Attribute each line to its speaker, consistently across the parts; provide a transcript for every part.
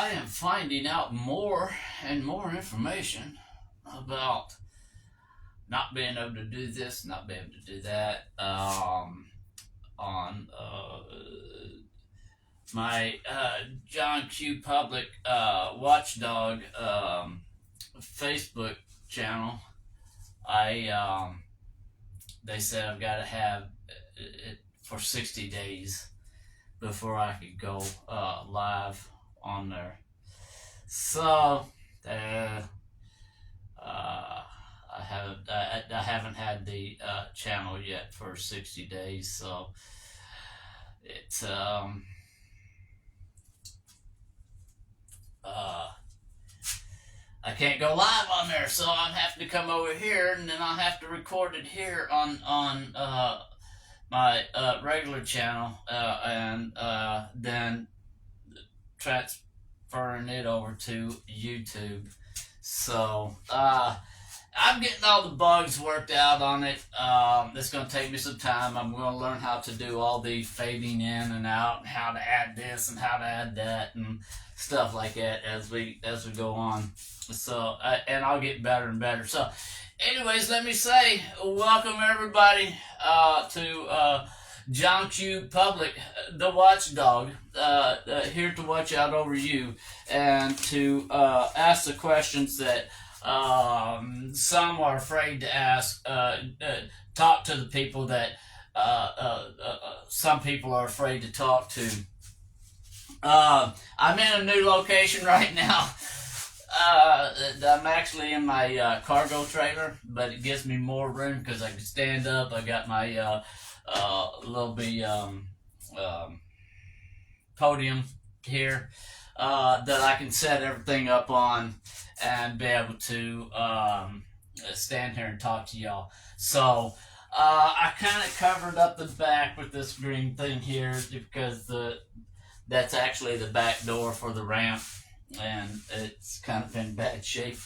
Speaker 1: I am finding out more and more information about not being able to do this, not being able to do that, on my John Q Public Watchdog Facebook channel. They said I've got to have it for 60 days before I could go live on there. So I haven't had the channel yet for 60 days, so it's I can't go live on there, so I'm having to come over here, and then I'll have to record it here on my regular channel, and then transferring it over to YouTube. So I'm getting all the bugs worked out on it. It's going to take me some time. I'm going to learn how to do all the fading in and out, and how to add this and how to add that and stuff like that as we go on. So and I'll get better and better. So anyways, let me say welcome everybody to John Q Public, the Watchdog, here to watch out over you and to ask the questions that some are afraid to ask. Talk to the people that some people are afraid to talk to. I'm in a new location right now. I'm actually in my cargo trailer, but it gives me more room because I can stand up. I got my little bit podium here that I can set everything up on and be able to stand here and talk to y'all. So I kind of covered up the back with this green thing here because that's actually the back door for the ramp, and it's kind of in bad shape.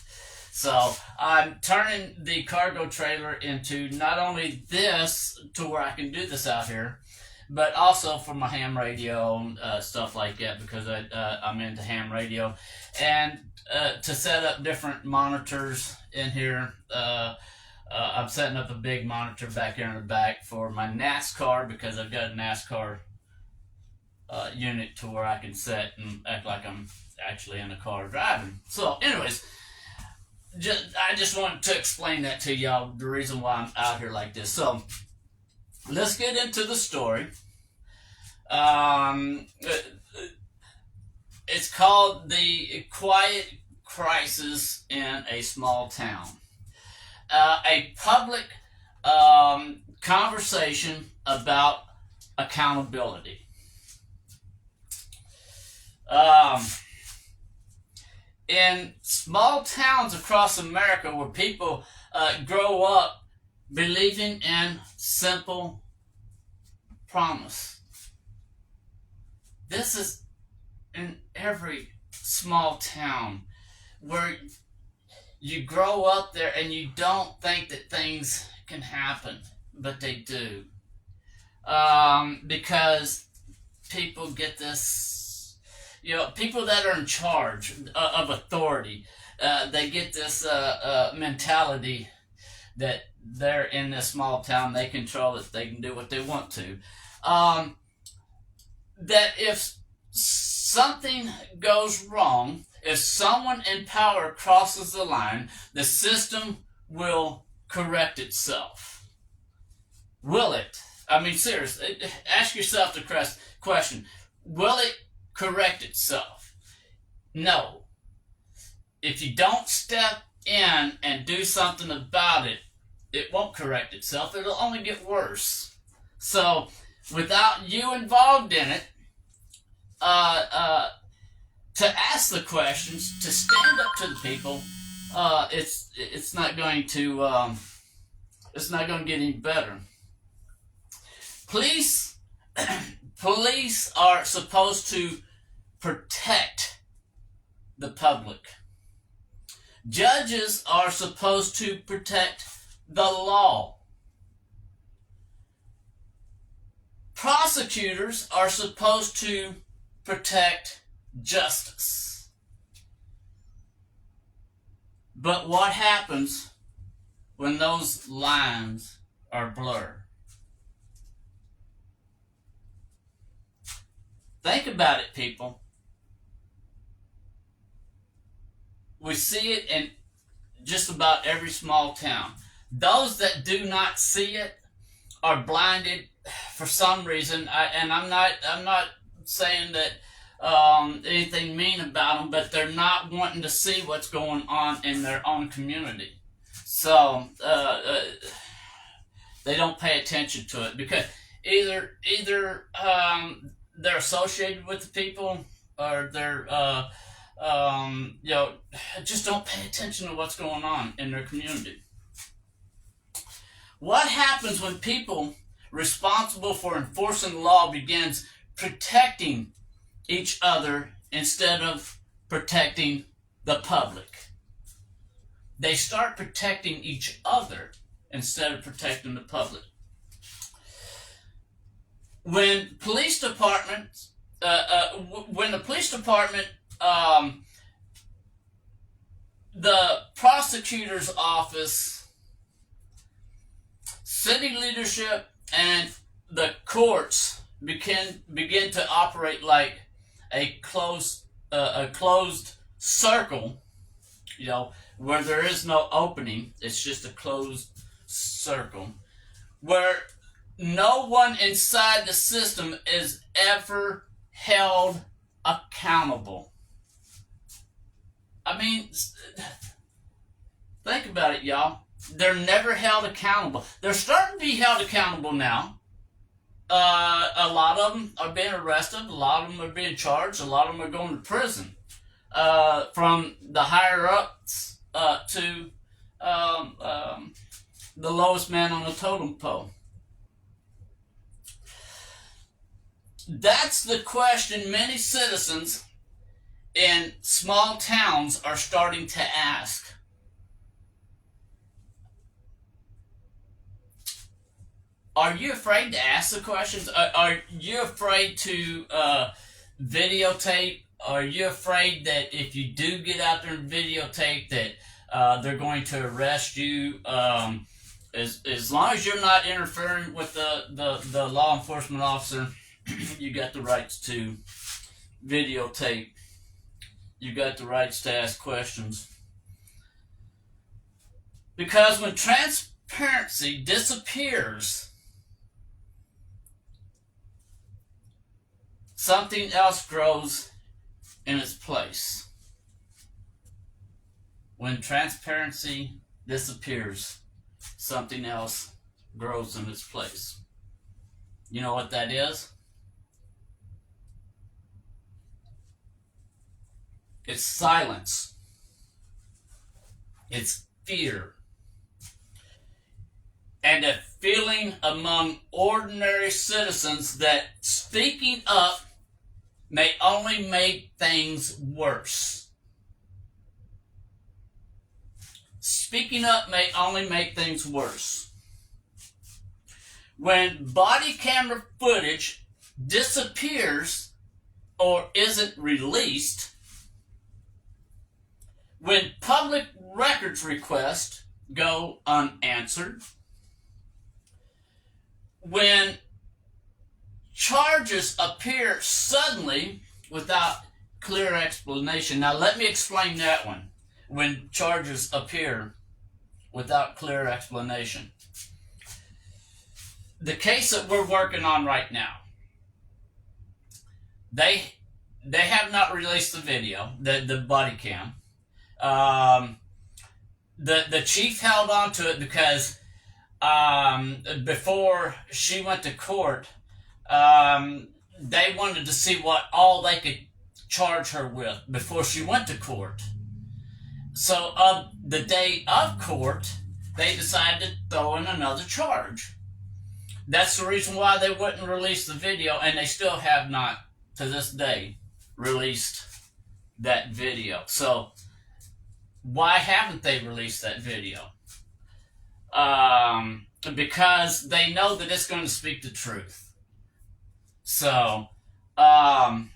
Speaker 1: So I'm turning the cargo trailer into not only this to where I can do this out here, but also for my ham radio and stuff like that, because I'm into ham radio, and to set up different monitors in here. I'm setting up a big monitor back here in the back for my NASCAR, because I've got a NASCAR unit to where I can sit and act like I'm actually in a car driving. So anyways, I just wanted to explain that to y'all, the reason why I'm out here like this. So let's get into the story. It's called The Quiet Crisis in a Small Town. A public conversation about accountability. In small towns across America where people grow up believing in simple promise. This is in every small town where you grow up there and you don't think that things can happen, but they do. Because people get this, people that are in charge of authority, they get this mentality that they're in this small town, they control it, they can do what they want to. That if something goes wrong, if someone in power crosses the line, the system will correct itself. Will it? I mean, seriously, ask yourself the question, will it correct itself? No. If you don't step in and do something about it, it won't correct itself. It'll only get worse. So, without you involved in it, to ask the questions, to stand up to the people, it's not going to get any better. Police are supposed to protect the public. Judges are supposed to protect the law. Prosecutors are supposed to protect justice. But what happens when those lines are blurred? Think about it, people. We see it in just about every small town. Those that do not see it are blinded for some reason. I'm not saying that anything mean about them, but they're not wanting to see what's going on in their own community. So they don't pay attention to it because either they're associated with the people, or they're just don't pay attention to what's going on in their community. What happens when people responsible for enforcing the law begins protecting each other instead of protecting the public? They start protecting each other instead of protecting the public. When police departments, when the police department, the prosecutor's office, city leadership, and the courts begin to operate like a closed circle, where there is no opening. It's just a closed circle where no one inside the system is ever held accountable. I mean, think about it, y'all. They're never held accountable. They're starting to be held accountable now. A lot of them are being arrested. A lot of them are being charged. A lot of them are going to prison. From the higher ups to the lowest man on the totem pole. That's the question many citizens in small towns are starting to ask. Are you afraid to ask the questions? Are you afraid to videotape? Are you afraid that if you do get out there and videotape that they're going to arrest you? As long as you're not interfering with the law enforcement officer, you got the rights to videotape. You got the rights to ask questions. Because when transparency disappears, something else grows in its place. When transparency disappears, something else grows in its place. You know what that is? It's silence. It's fear. And a feeling among ordinary citizens that speaking up may only make things worse. Speaking up may only make things worse. When body camera footage disappears or isn't released, when public records requests go unanswered, when charges appear suddenly without clear explanation. Now let me explain that one. When charges appear without clear explanation. The case that we're working on right now, they have not released the video, the body cam. The chief held on to it because before she went to court, they wanted to see what all they could charge her with before she went to court. So the day of court, they decided to throw in another charge. That's the reason why they wouldn't release the video, and they still have not, to this day, released that video. So why haven't they released that video? Because they know that it's going to speak the truth. So, and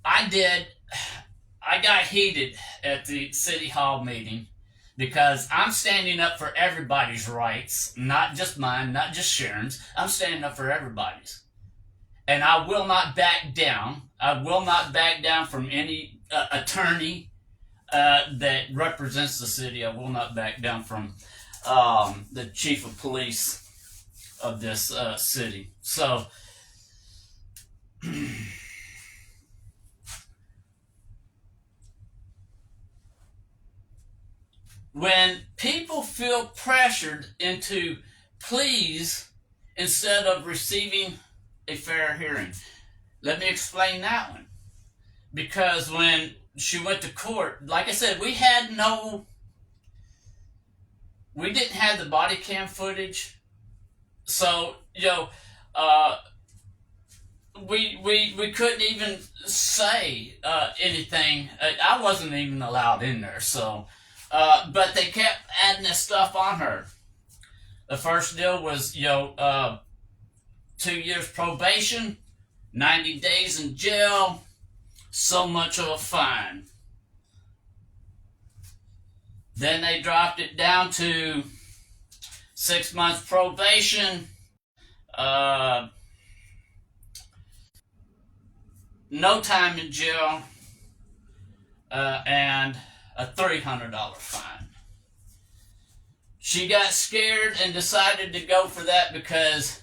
Speaker 1: I I got heated at the city hall meeting because I'm standing up for everybody's rights, not just mine, not just Sharon's. I'm standing up for everybody's. And I will not back down. I will not back down from any attorney that represents the city. I will not back down from the chief of police of this city. So, when people feel pressured into pleas instead of receiving a fair hearing, let me explain that one. Because when she went to court, like I said, we didn't have the body cam footage. So, we couldn't even say anything. I wasn't even allowed in there. So, but they kept adding this stuff on her. The first deal was, 2 years probation, 90 days in jail, so much of a fine. Then they dropped it down to 6 months probation, no time in jail, and a $300 fine. She got scared and decided to go for that because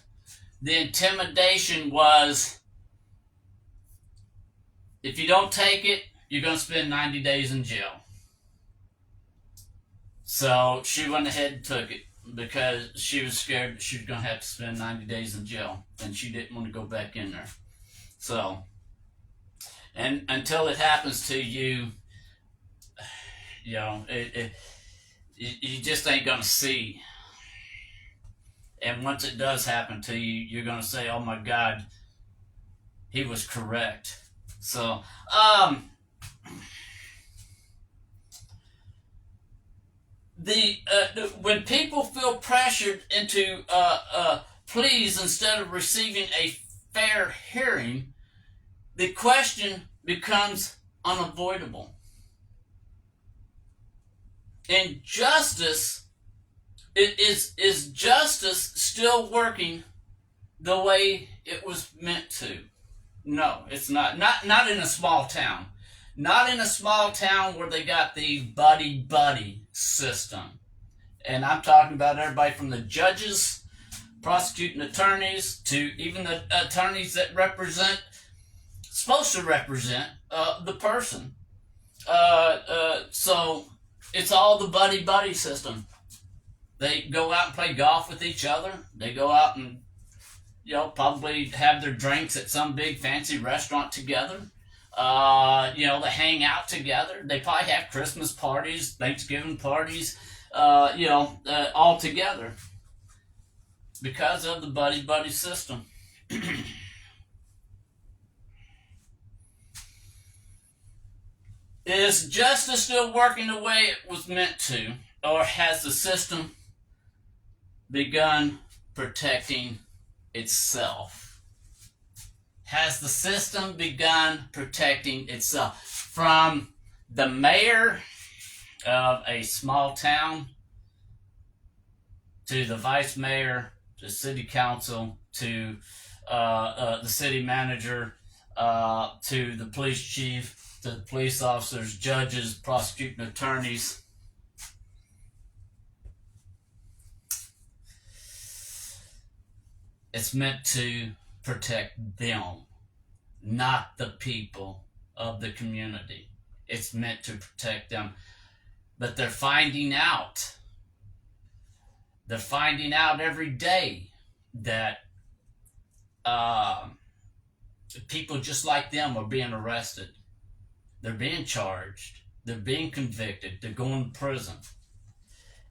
Speaker 1: the intimidation was, if you don't take it, you're going to spend 90 days in jail. So she went ahead and took it because she was scared that she was going to have to spend 90 days in jail, and she didn't want to go back in there. So, and until it happens to you, you just ain't going to see. And once it does happen to you, you're going to say, oh my God, he was correct. So, when people feel pressured into pleas instead of receiving a fair hearing, the question becomes unavoidable. In justice, is justice still working the way it was meant to? No, it's not. Not in a small town. Not in a small town where they got the buddy system. And I'm talking about everybody from the judges, prosecuting attorneys, to even the attorneys that supposed to represent the person. So it's all the buddy system. They go out and play golf with each other. They go out and, probably have their drinks at some big fancy restaurant together. They hang out together. They probably have Christmas parties, Thanksgiving parties, all together because of the buddy system. Is justice still working the way it was meant to, or has the system begun protecting itself? Has the system begun protecting itself? From the mayor of a small town, to the vice mayor, to city council, to the city manager, to the police chief, to the police officers, judges, prosecuting attorneys. It's meant to protect them, not the people of the community. It's meant to protect them. But they're finding out. They're finding out every day that people just like them are being arrested. They're being charged. They're being convicted. They're going to prison.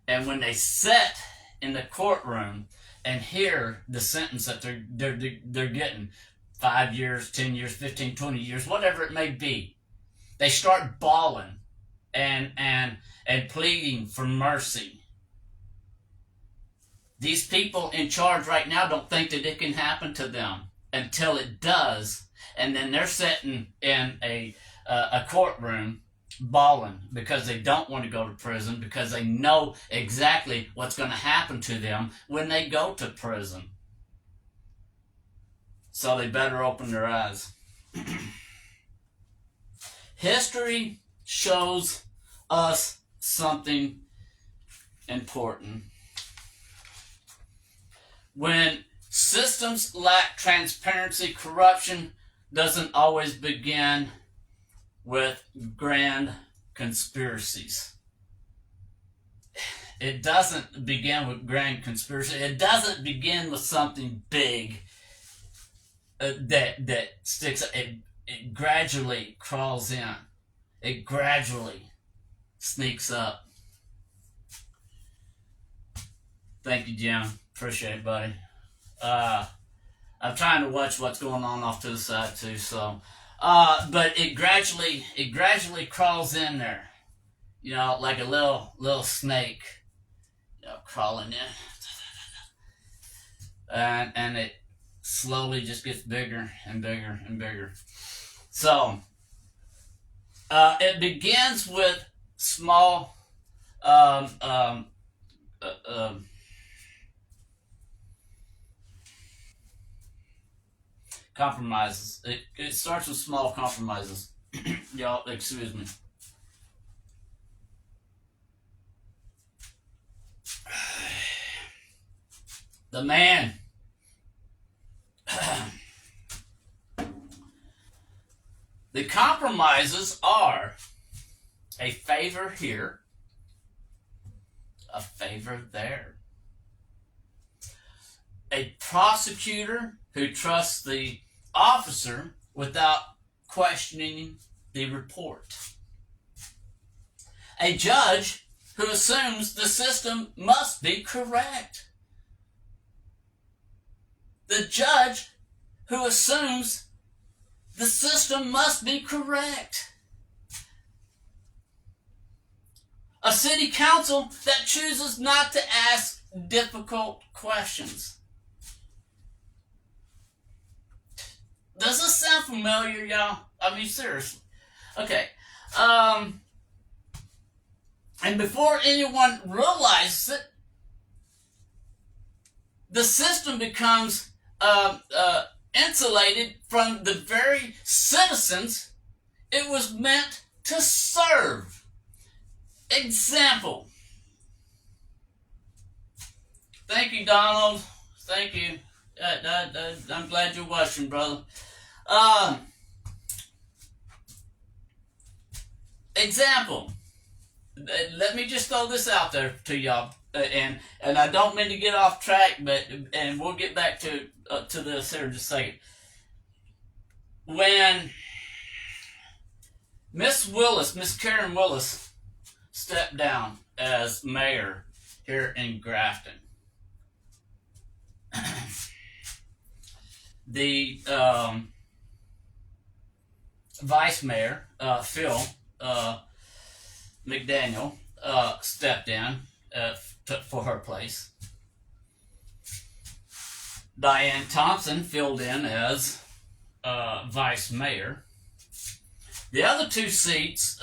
Speaker 1: And when they sit in the courtroom and hear the sentence that they're getting, 5 years, 10 years, 15, 20 years, whatever it may be, they start bawling and pleading for mercy. These people in charge right now don't think that it can happen to them until it does, and then they're sitting in a a courtroom bawling because they don't want to go to prison because they know exactly what's going to happen to them when they go to prison. So they better open their eyes. History shows us something important. When systems lack transparency, corruption doesn't always begin with grand conspiracies. It doesn't begin with grand conspiracy. It doesn't begin with something big that sticks. It gradually crawls in. It gradually sneaks up. Thank you, Jim. Appreciate it, buddy. I'm trying to watch what's going on off to the side too. So, but it gradually crawls in there. You know, like a little snake. You know, crawling in, and it slowly just gets bigger and bigger and bigger. So, it begins with small compromises. It starts with small compromises. Y'all, excuse me. The man. The compromises are a favor here, a favor there. A prosecutor who trusts the officer without questioning the report. A judge who assumes the system must be correct. The judge who assumes the system must be correct. A city council that chooses not to ask difficult questions. Does this sound familiar, y'all? I mean, seriously. Okay. And before anyone realizes it, the system becomes insulated from the very citizens it was meant to serve. Example. Thank you, Donald. Thank you. I'm glad you're watching, brother. Example. Let me just throw this out there to y'all, and I don't mean to get off track, and we'll get back to this here in just a second. When Miss Karen Willis, stepped down as mayor here in Grafton, the vice mayor, Phil McDaniel, stepped in for her place. Diane Thompson filled in as vice mayor. The other two seats,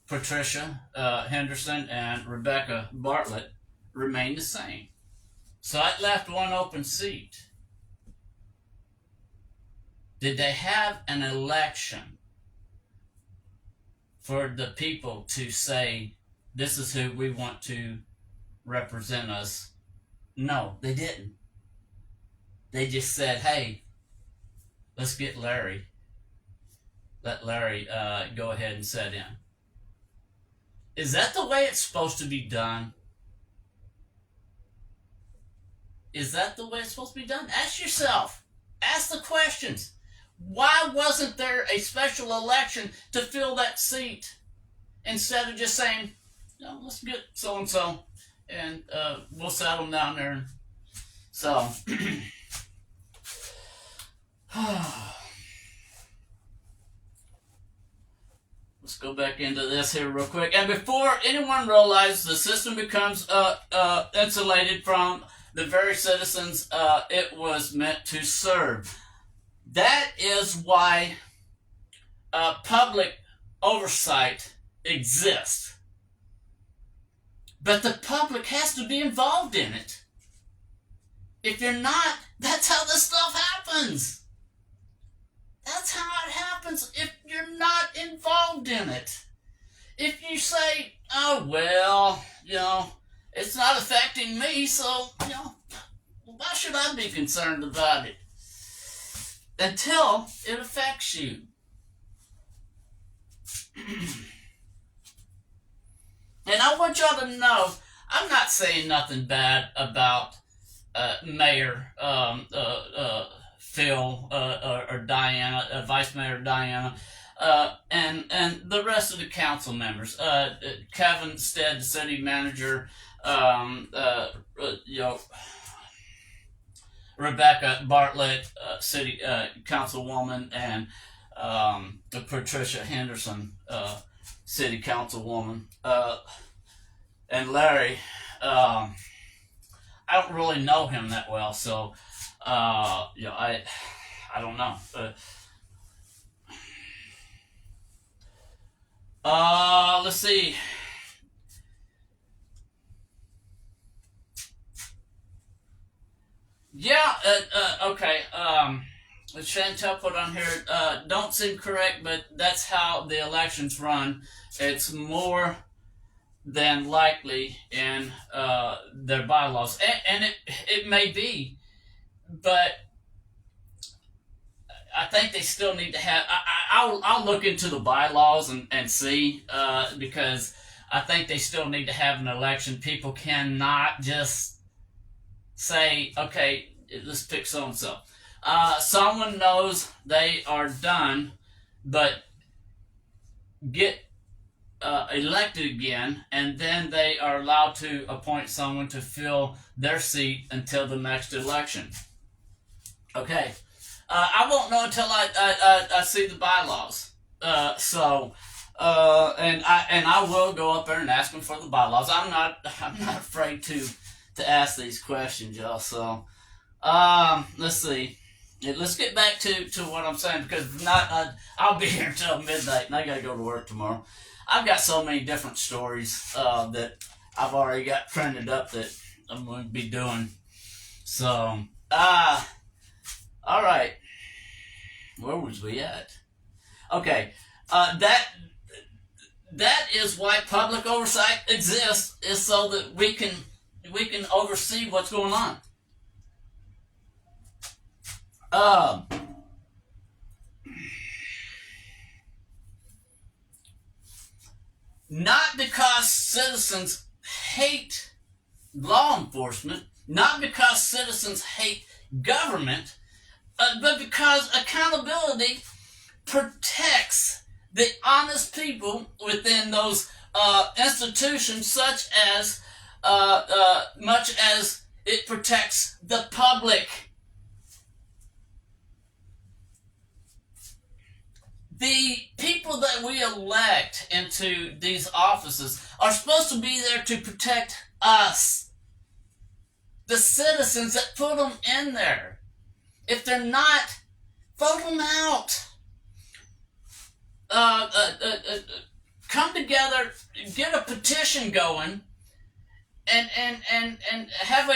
Speaker 1: Patricia Henderson and Rebecca Bartlett, remained the same. So that left one open seat. Did they have an election for the people to say, this is who we want to represent us? No, they didn't. They just said, hey, let's get Larry. Let Larry go ahead and sit in. Is that the way it's supposed to be done? Is that the way it's supposed to be done? Ask yourself. Ask the questions. Why wasn't there a special election to fill that seat? Instead of just saying, no, let's get so-and-so and we'll settle them down there. So, let's go back into this here real quick. And before anyone realizes the system becomes insulated from the very citizens it was meant to serve. That is why public oversight exists, but the public has to be involved in it. If you're not, that's how this stuff happens. That's how it happens if you're not involved in it. If you say, oh, well, it's not affecting me, so, why should I be concerned about it? Until it affects you. And I want y'all to know, I'm not saying nothing bad about Mayor Phil or Diana, Vice Mayor Diana, and the rest of the council members. Kevin Stead, the city manager, Rebecca Bartlett, city councilwoman, and Patricia Henderson, city councilwoman, and Larry. I don't really know him that well, so I don't know. Let's see. Yeah, okay. Chantel put on here, don't seem correct, but that's how the elections run. It's more than likely in their bylaws. And it may be, but I think they still need to have. I'll look into the bylaws and see, because I think they still need to have an election. People cannot just say, okay, let's pick so and so. Someone knows they are done, but get elected again, and then they are allowed to appoint someone to fill their seat until the next election. Okay. I won't know until I see the bylaws. And I will go up there and ask them for the bylaws. I'm not afraid to ask these questions, y'all. So, let's see. Let's get back to what I'm saying, because if not, I'll be here until midnight, and I gotta go to work tomorrow. I've got so many different stories that I've already got printed up that I'm going to be doing. So, all right. Where was we at? Okay. That is why public oversight exists, is so that we can oversee what's going on. Not because citizens hate law enforcement, not because citizens hate government, but because accountability protects the honest people within those institutions, such as much as it protects the public. The people that we elect into these offices are supposed to be there to protect us, the citizens that put them in there. If they're not, vote them out. Come together, get a petition going, and have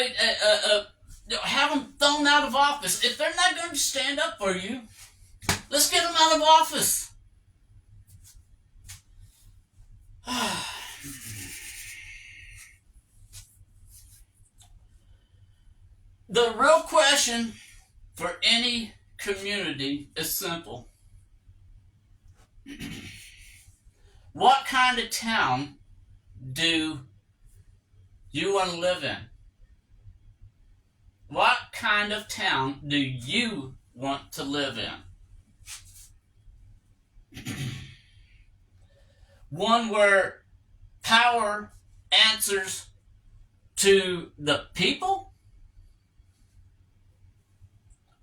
Speaker 1: have them thrown out of office. If they're not going to stand up for you, let's get them out of office. The real question for any community is simple. What kind of town do you want to live in? What kind of town do you want to live in? One where power answers to the people?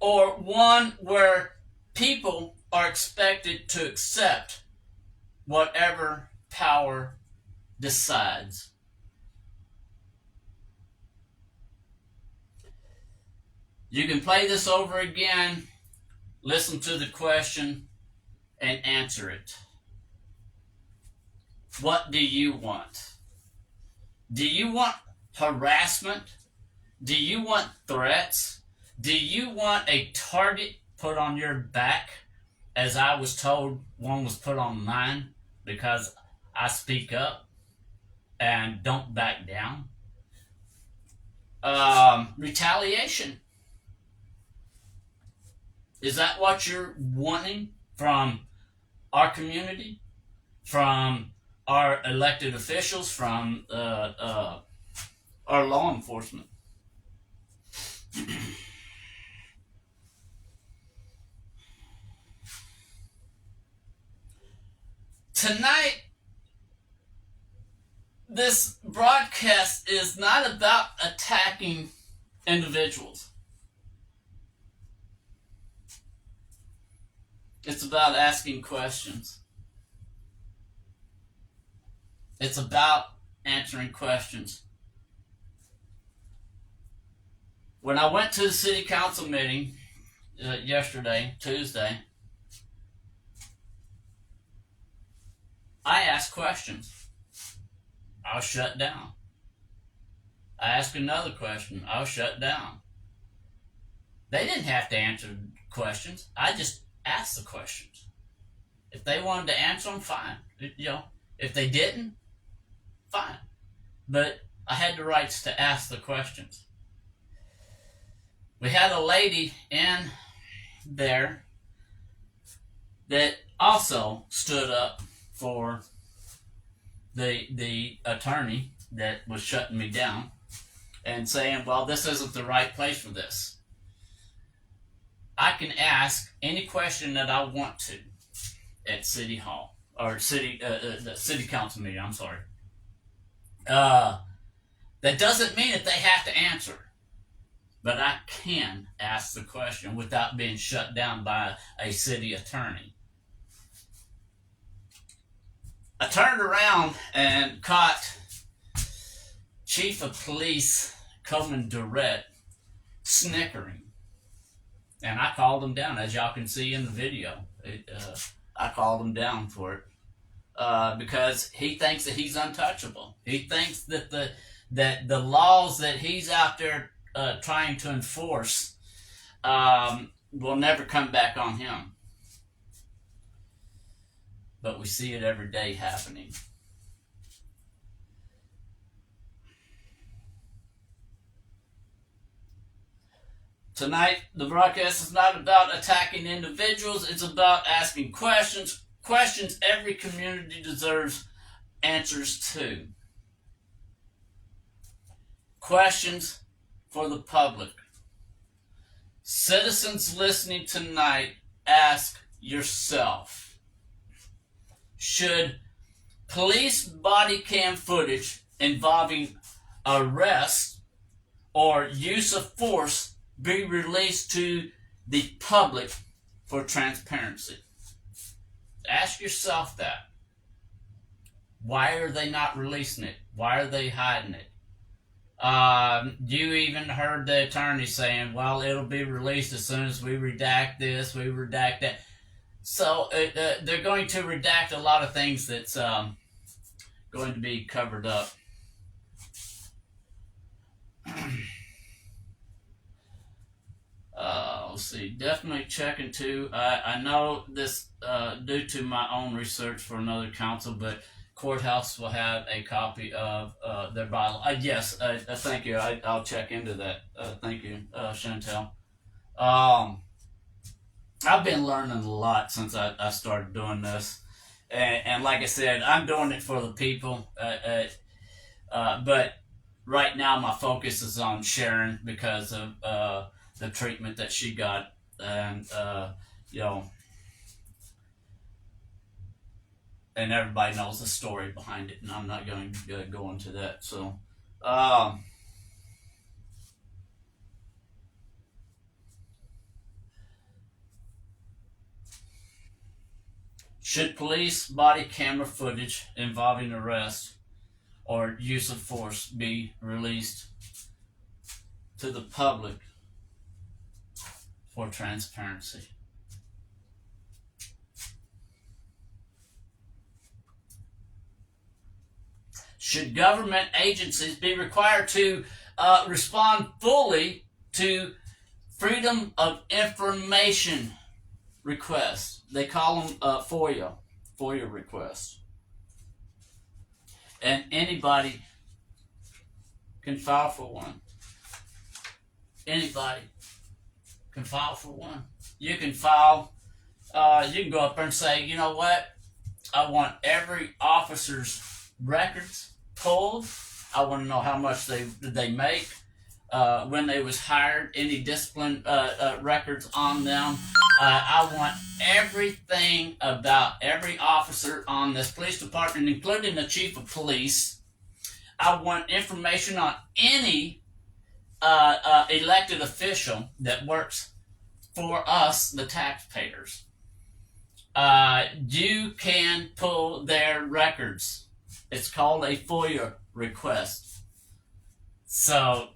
Speaker 1: Or one where people are expected to accept whatever power decides? You can play this over again, listen to the question, and answer it. What do you want? Do you want harassment? Do you want threats? Do you want a target put on your back, as I was told one was put on mine because I speak up and don't back down? Retaliation. Is that what you're wanting from our community, from our elected officials, from our law enforcement? Tonight, this broadcast is not about attacking individuals. It's about asking questions. It's about answering questions. When I went to the city council meeting yesterday, Tuesday, I asked questions. I was shut down. I asked another question. I was shut down. They didn't have to answer questions. I just asked the questions. If they wanted to answer them, fine. If they didn't, fine. But I had the rights to ask the questions. We had a lady in there that also stood up for the attorney that was shutting me down and saying, well, this isn't the right place for this. I can ask any question that I want to at City Hall, or the City Council meeting, I'm sorry. That doesn't mean that they have to answer. But I can ask the question without being shut down by a city attorney. I turned around and caught Chief of Police Coleman Durrett snickering. And I called him down, as y'all can see in the video. I called him down for it. Because he thinks that he's untouchable. He thinks that the laws that he's out there trying to enforce will never come back on him. But we see it every day happening. Tonight, the broadcast is not about attacking individuals. It's about asking questions. Questions every community deserves answers to. Questions for the public. Citizens listening tonight, ask yourself, should police body cam footage involving arrest or use of force be released to the public for transparency? Ask yourself that. Why are they not releasing it? Why are they hiding it? You even heard the attorney saying, well, it'll be released as soon as we redact this, we redact that. So they're going to redact a lot of things that's going to be covered up. Let's see. Definitely check into. I know this due to my own research for another council, but courthouse will have a copy of their bylaw. Yes, thank you. I'll check into that. Thank you, Chantel. I've been learning a lot since I started doing this, and like I said, I'm doing it for the people. But right now, my focus is on Sharon because of the treatment that she got, and and everybody knows the story behind it, and I'm not going to go into that. So, should police body camera footage involving arrest or use of force be released to the public for transparency? should government agencies be required to respond fully to Freedom of Information requests? They call them FOIA requests. And anybody can file for one. Anybody can file for one. You can file, you can go up there and say, you know what? I want every officer's records pulled. I want to know how much they make, when they was hired, any discipline records on them. I want everything about every officer on this police department, including the chief of police. I want information on any elected official that works for us, the taxpayers. You can pull their records. It's called a FOIA request. So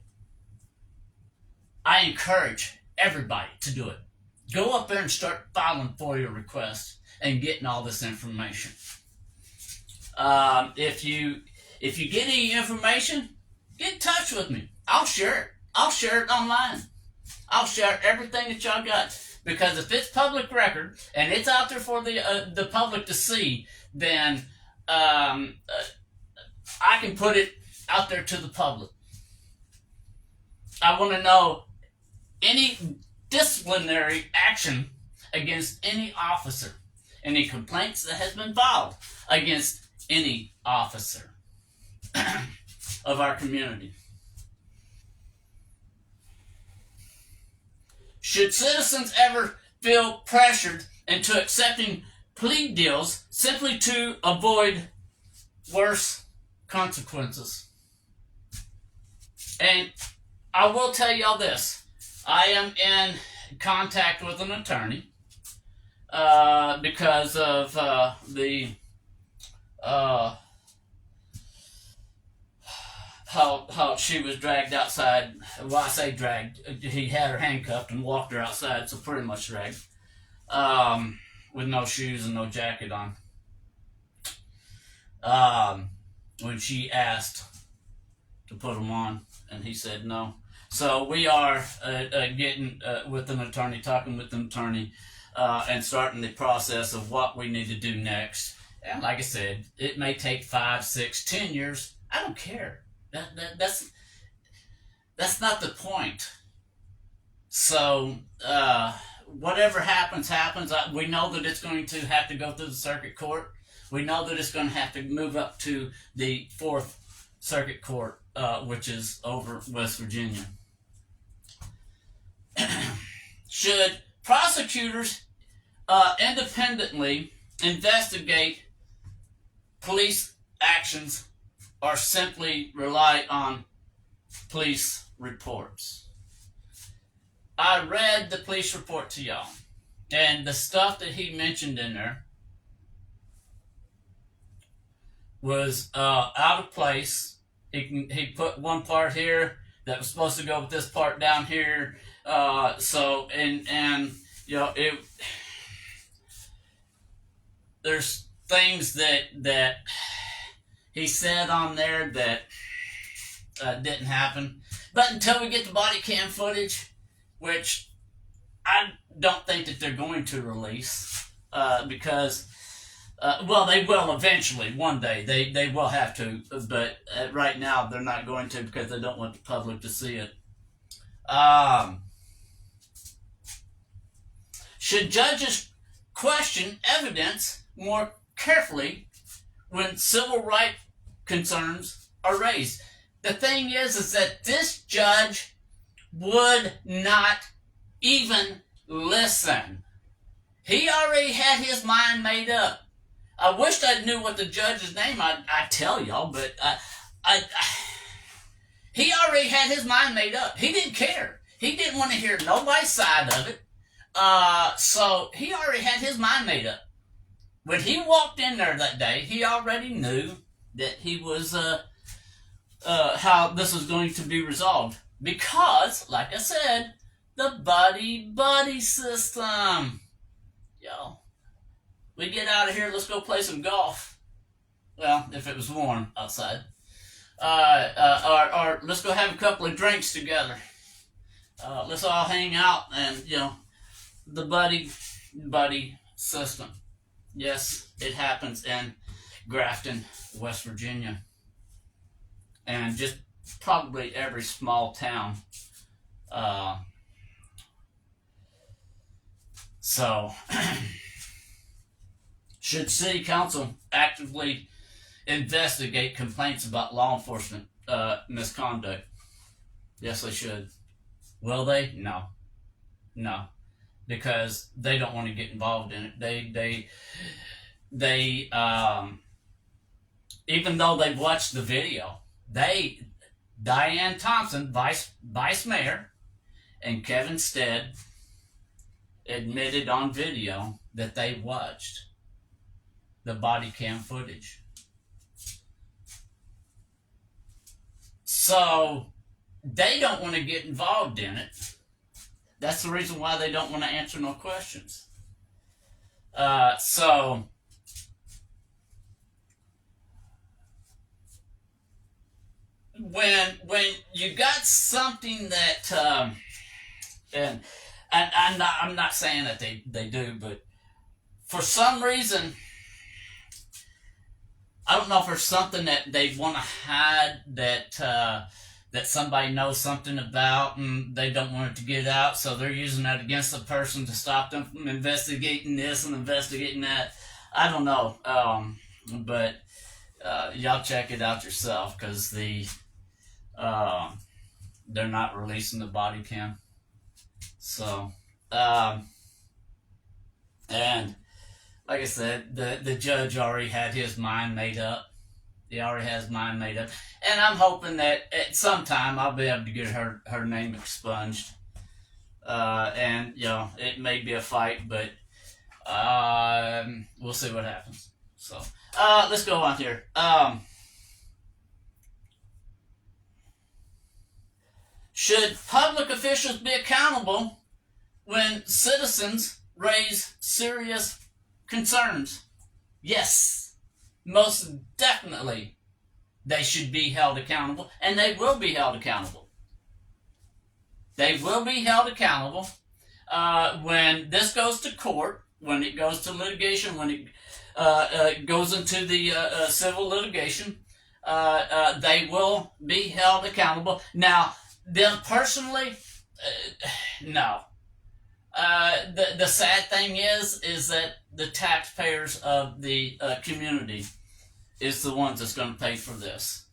Speaker 1: I encourage everybody to do it. Go up there and start filing FOIA requests and getting all this information. If you get any information, get in touch with me. I'll share it. I'll share it online. I'll share everything that y'all got. Because if it's public record and it's out there for the public to see, then I can put it out there to the public. I want to know any disciplinary action against any officer, any complaints that has been filed against any officer of our community. Should citizens ever feel pressured into accepting plea deals simply to avoid worse consequences? And I will tell y'all this. I am in contact with an attorney because of how she was dragged outside. Well, I say dragged. He had her handcuffed and walked her outside, so pretty much dragged, with no shoes and no jacket on. When she asked to put them on, and he said no. So we are getting with an attorney, talking with an attorney, and starting the process of what we need to do next. And like I said, it may take 5, 6, 10 years. I don't care. That's not the point. So whatever happens. We know that it's going to have to go through the circuit court. We know that it's going to have to move up to the 4th Circuit Court, which is over West Virginia. Should prosecutors independently investigate police actions or simply rely on police reports? I read the police report to y'all, and the stuff that he mentioned in there was out of place. He put one part here that was supposed to go with this part down here. So you know, there's things that he said on there that didn't happen. But until we get the body cam footage, which I don't think that they're going to release, because well, they will eventually, one day. They will have to, but right now they're not going to because they don't want the public to see it. Should judges question evidence more carefully when civil rights concerns are raised? The thing is that this judge would not even listen. He already had his mind made up. I wished I knew what the judge's name. I'd tell y'all, but he already had his mind made up. He didn't care. He didn't want to hear nobody's side of it. So he already had his mind made up. When he walked in there that day, he already knew that he was how this was going to be resolved. Because, like I said, the buddy system. Yo, we get out of here, let's go play some golf. Well, if it was warm outside. or let's go have a couple of drinks together. Let's all hang out and the buddy system. Yes, it happens in Grafton, West Virginia, and just probably every small town. So, should City Council actively investigate complaints about law enforcement misconduct? Yes, they should. Will they? No, because they don't want to get involved in it. They even though they've watched the video, Diane Thompson, vice mayor, and Kevin Stead admitted on video that they watched the body cam footage. So they don't want to get involved in it. That's the reason why they don't want to answer no questions. So when you got something that and I'm not saying that they do, but for some reason, I don't know if there's something that they want to hide that somebody knows something about and they don't want it to get out, so they're using that against the person to stop them from investigating this and investigating that. I don't know, but y'all check it out yourself, because they're not releasing the body cam. So, and like I said, the judge already had his mind made up. He already has mine made up. And I'm hoping that at some time I'll be able to get her name expunged. And, it may be a fight, but we'll see what happens. So, let's go on here. Should public officials be accountable when citizens raise serious concerns? Yes, most definitely they should be held accountable, and they will be held accountable. They will be held accountable when this goes to court, when it goes to litigation, when it goes into the civil litigation. They will be held accountable. Now, them personally, no. The sad thing is that the taxpayers of the community is the ones that's going to pay for this.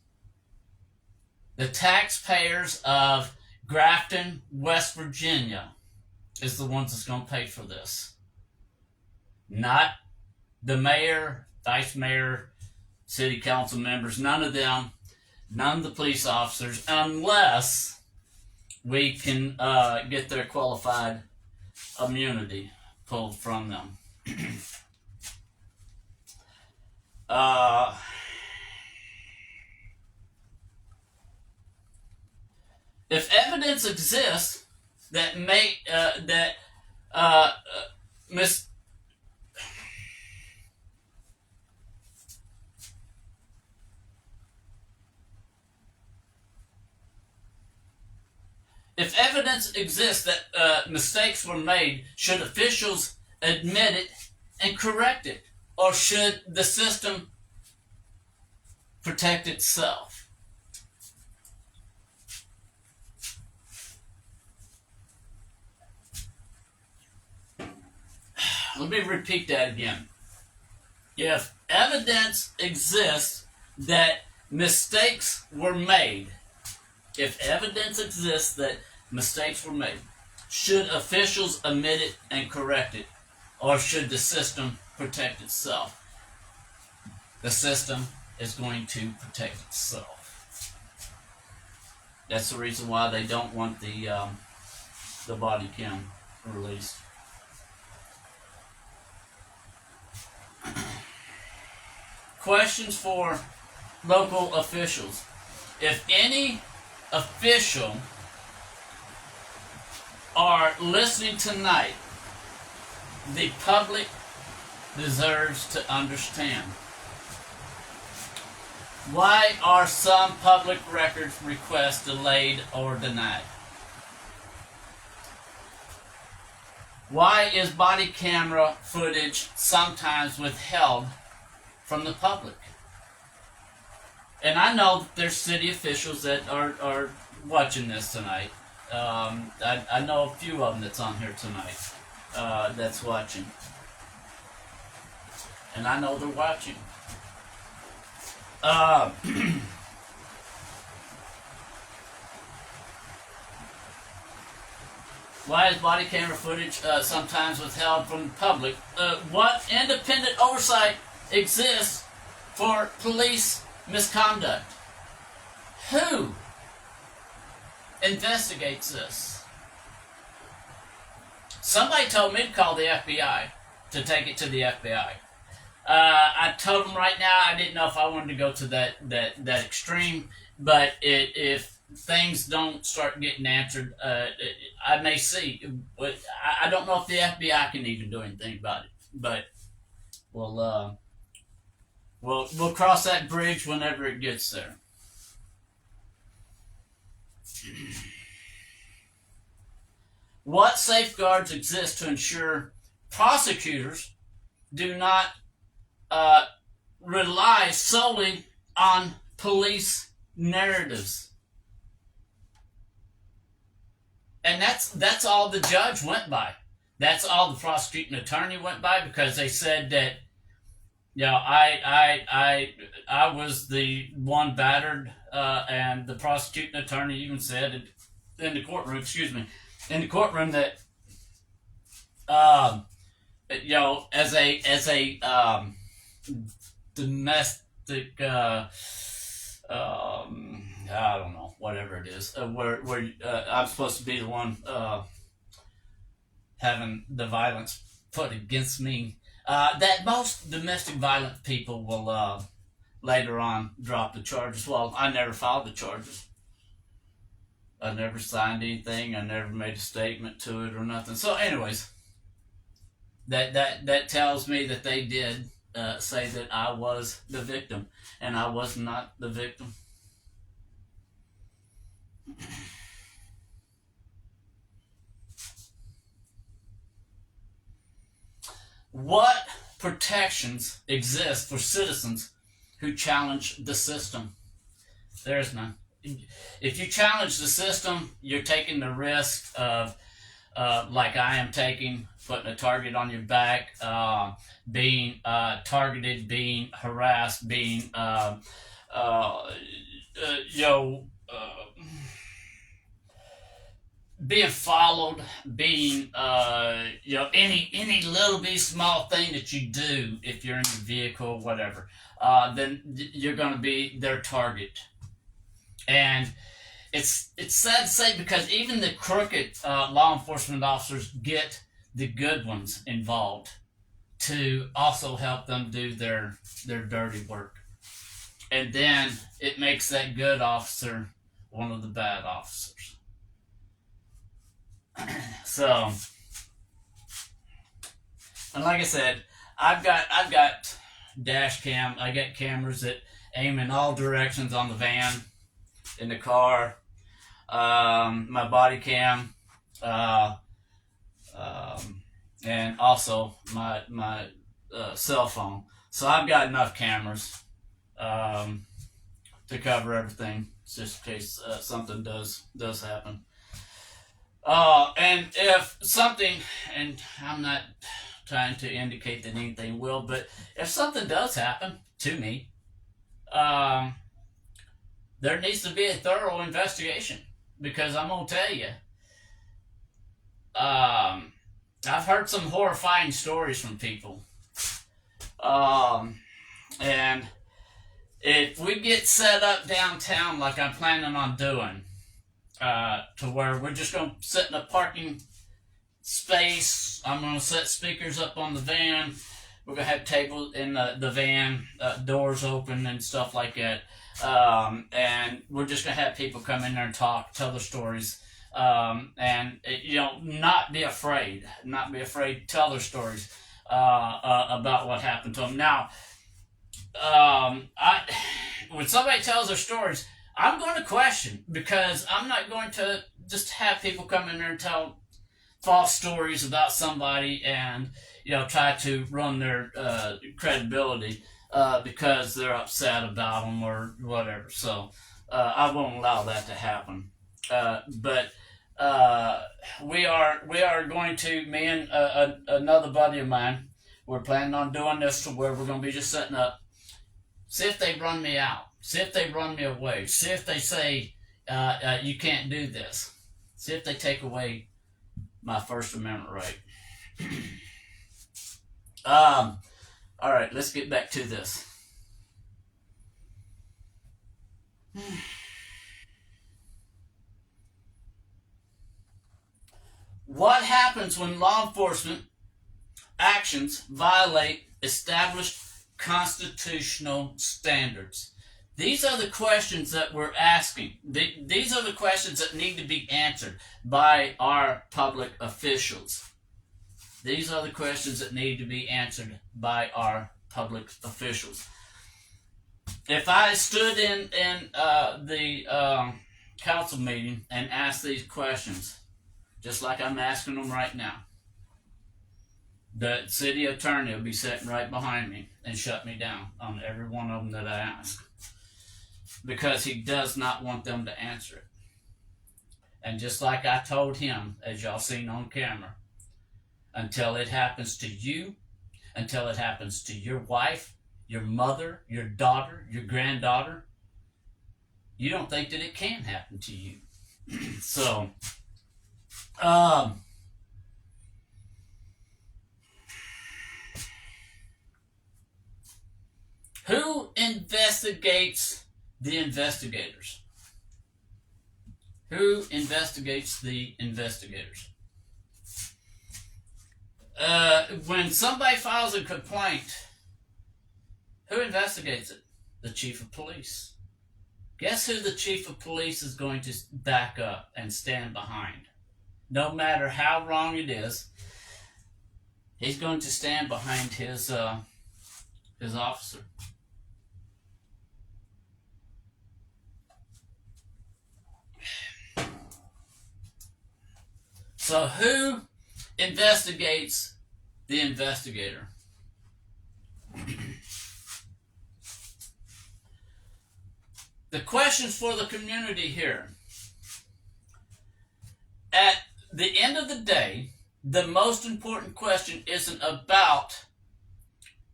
Speaker 1: The taxpayers of Grafton, West Virginia, is the ones that's going to pay for this. Not the mayor, vice mayor, city council members, none of them, none of the police officers, unless we can get their qualified immunity pulled from them. If evidence exists that if evidence exists that mistakes were made, should officials admit it and correct it? Or should the system protect itself? Let me repeat that again. If evidence exists that mistakes were made, should officials admit it and correct it? Or should the system protect itself? The system is going to protect itself. That's the reason why they don't want the body cam released. Questions for local officials. If any official are listening tonight, the public deserves to understand. Why are some public records requests delayed or denied? Why is body camera footage sometimes withheld from the public? And I know that there's city officials that are watching this tonight. I know a few of them that's on here tonight that's watching. And I know they're watching. Why is body camera footage sometimes withheld from the public? What independent oversight exists for police misconduct? Who investigates this? Somebody told me to call the FBI, to take it to the FBI. I told them right now I didn't know if I wanted to go to that extreme, but if things don't start getting answered, I may see. I don't know if the FBI can even do anything about it, but we'll cross that bridge whenever it gets there. What safeguards exist to ensure prosecutors do not rely solely on police narratives? And that's all the judge went by. That's all the prosecuting attorney went by, because they said that, I was the one battered, and the prosecuting attorney even said in the courtroom, that as a domestic, I don't know, whatever it is, where I'm supposed to be the one having the violence put against me, that most domestic violent people will later on drop the charges. Well, I never filed the charges. I never signed anything. I never made a statement to it or nothing. So, anyways, that tells me that they did say that I was the victim, and I was not the victim. What protections exist for citizens who challenge the system? There's none. If you challenge the system, you're taking the risk of, like I am taking, putting a target on your back, being targeted, being harassed, being, being followed, being, any little bitty small thing that you do, if you're in your vehicle or whatever, then you're going to be their target. And it's sad to say, because even the crooked law enforcement officers get the good ones involved to also help them do their dirty work. And then it makes that good officer one of the bad officers. So, and like I said, I've got dash cam. I got cameras that aim in all directions on the van, in the car, my body cam, and also my cell phone. So I've got enough cameras to cover everything, just in case something does happen. And if something, and I'm not trying to indicate that anything will, but if something does happen to me, there needs to be a thorough investigation, because I'm going to tell you, I've heard some horrifying stories from people. And if we get set up downtown like I'm planning on doing, to where we're just going to sit in a parking space, I'm going to set speakers up on the van, we're going to have tables in the van, doors open and stuff like that. And we're just going to have people come in there and talk, tell their stories, and, not be afraid, to tell their stories, about what happened to them. Now, I when somebody tells their stories, I'm going to question because I'm not going to just have people come in there and tell false stories about somebody and try to run their credibility because they're upset about them or whatever. So I won't allow that to happen. But we are going to me and another buddy of mine. We're planning on doing this to where we're going to be just setting up. See if they run me out. See if they run me away. See if they say you can't do this. See if they take away my First Amendment right. All right, let's get back to this. What happens when law enforcement actions violate established constitutional standards? These are the questions that we're asking. These are the questions that need to be answered by our public officials. These are the questions that need to be answered by our public officials. If I stood in the council meeting and asked these questions, just like I'm asking them right now, the city attorney will be sitting right behind me and shut me down on every one of them that I ask, because he does not want them to answer it. And just like I told him, as y'all seen on camera, until it happens to you, until it happens to your wife, your mother, your daughter, your granddaughter, you don't think that it can happen to you. So, who investigates the investigators? Who investigates the investigators? When somebody files a complaint, who investigates it? The chief of police. Guess who the chief of police is going to back up and stand behind? No matter how wrong it is, he's going to stand behind his officer. So who investigates the investigator? The questions for the community here. At the end of the day, the most important question isn't about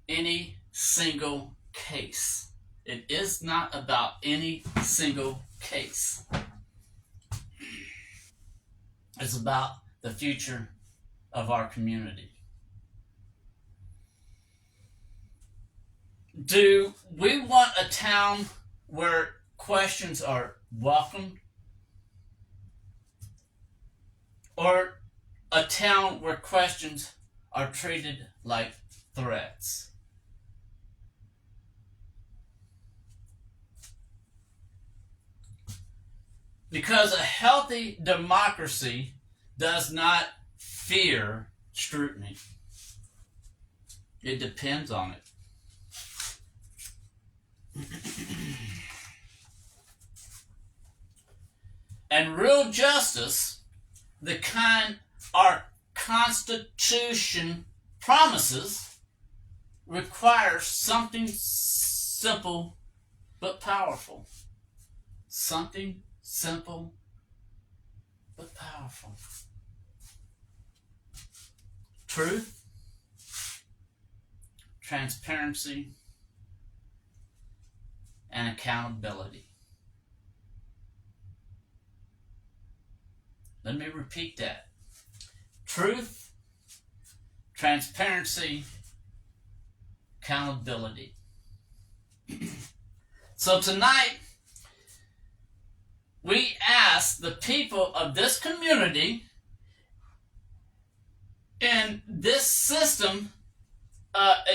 Speaker 1: any single case. It is not about any single case. It's about the future of our community. Do we want a town where questions are welcomed, or a town where questions are treated like threats? Because a healthy democracy does not fear scrutiny. It depends on it. And real justice, the kind our Constitution promises, requires something simple but powerful. Something simple but powerful. Truth, transparency, and accountability. Let me repeat that. Truth, transparency, accountability. So tonight, we ask the people of this community in this system,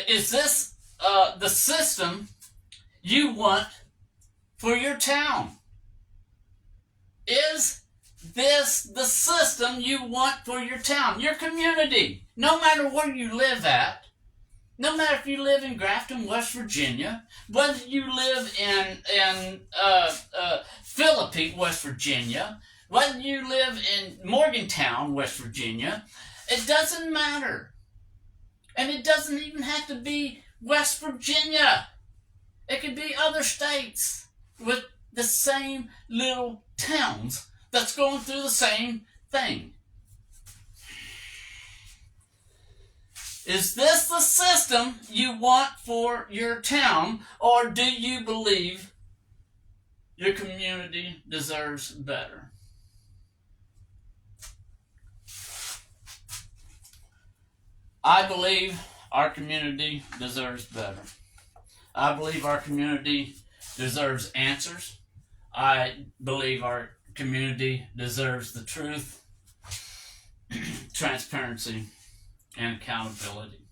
Speaker 1: is this the system you want for your town? Is this the system you want for your town, your community? No matter where you live at, No matter if you live in Grafton, West Virginia, whether you live in Philippi, West Virginia, whether you live in Morgantown, West Virginia, it doesn't matter. And it doesn't even have to be West Virginia. It could be other states with the same little towns that's going through the same thing. Is this the system you want for your town, or do you believe your community deserves better? I believe our community deserves better. I believe our community deserves answers. I believe our community deserves the truth, transparency, and accountability.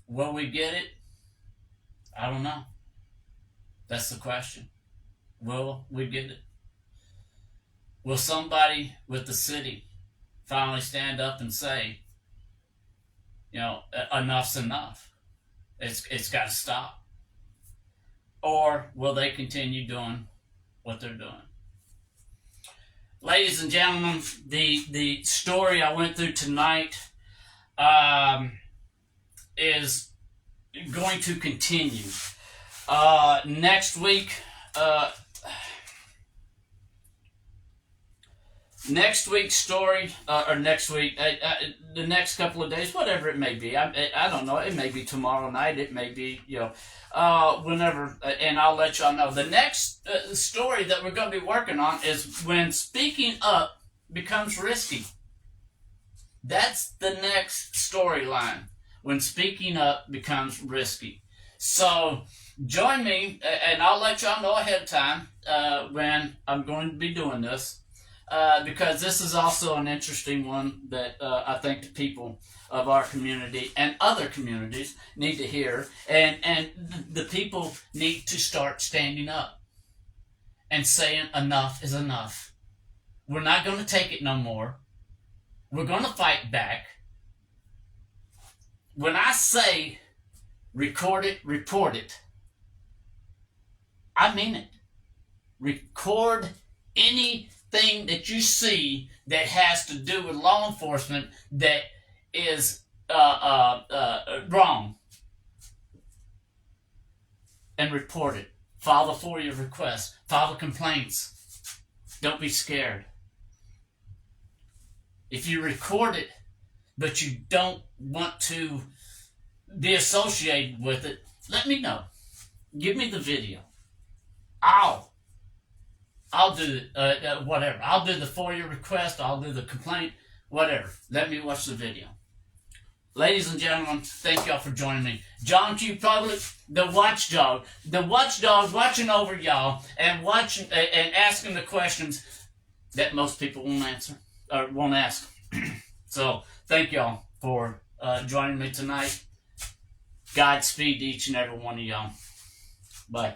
Speaker 1: Will we get it? I don't know. That's the question. Will we get it? Will somebody with the city finally stand up and say, enough's enough? It's got to stop. Or will they continue doing what they're doing? Ladies and gentlemen, the story I went through tonight is going to continue. Next week, next week's story, or next week, the next couple of days, whatever it may be. I don't know. It may be tomorrow night. It may be, whenever, and I'll let y'all know. The next story that we're going to be working on is when speaking up becomes risky. That's the next storyline, when speaking up becomes risky. So join me, and I'll let y'all know ahead of time when I'm going to be doing this, because this is also an interesting one that I think the people of our community and other communities need to hear, and the people need to start standing up and saying enough is enough. We're not going to take it no more. We're going to fight back. When I say record it, report it, I mean it. Record anything that you see that has to do with law enforcement that is wrong, and report it. File the FOIA request. File the complaints. Don't be scared. If you record it, but you don't want to be associated with it, let me know. Give me the video. I'll do whatever. I'll do the FOIA request. I'll do the complaint. Whatever. Let me watch the video. Ladies and gentlemen, thank y'all for joining me. John Q. Public, the watchdog. The watchdog watching over y'all and watching and asking the questions that most people won't answer or won't ask. So thank y'all for joining me tonight. Godspeed to each and every one of y'all. Bye.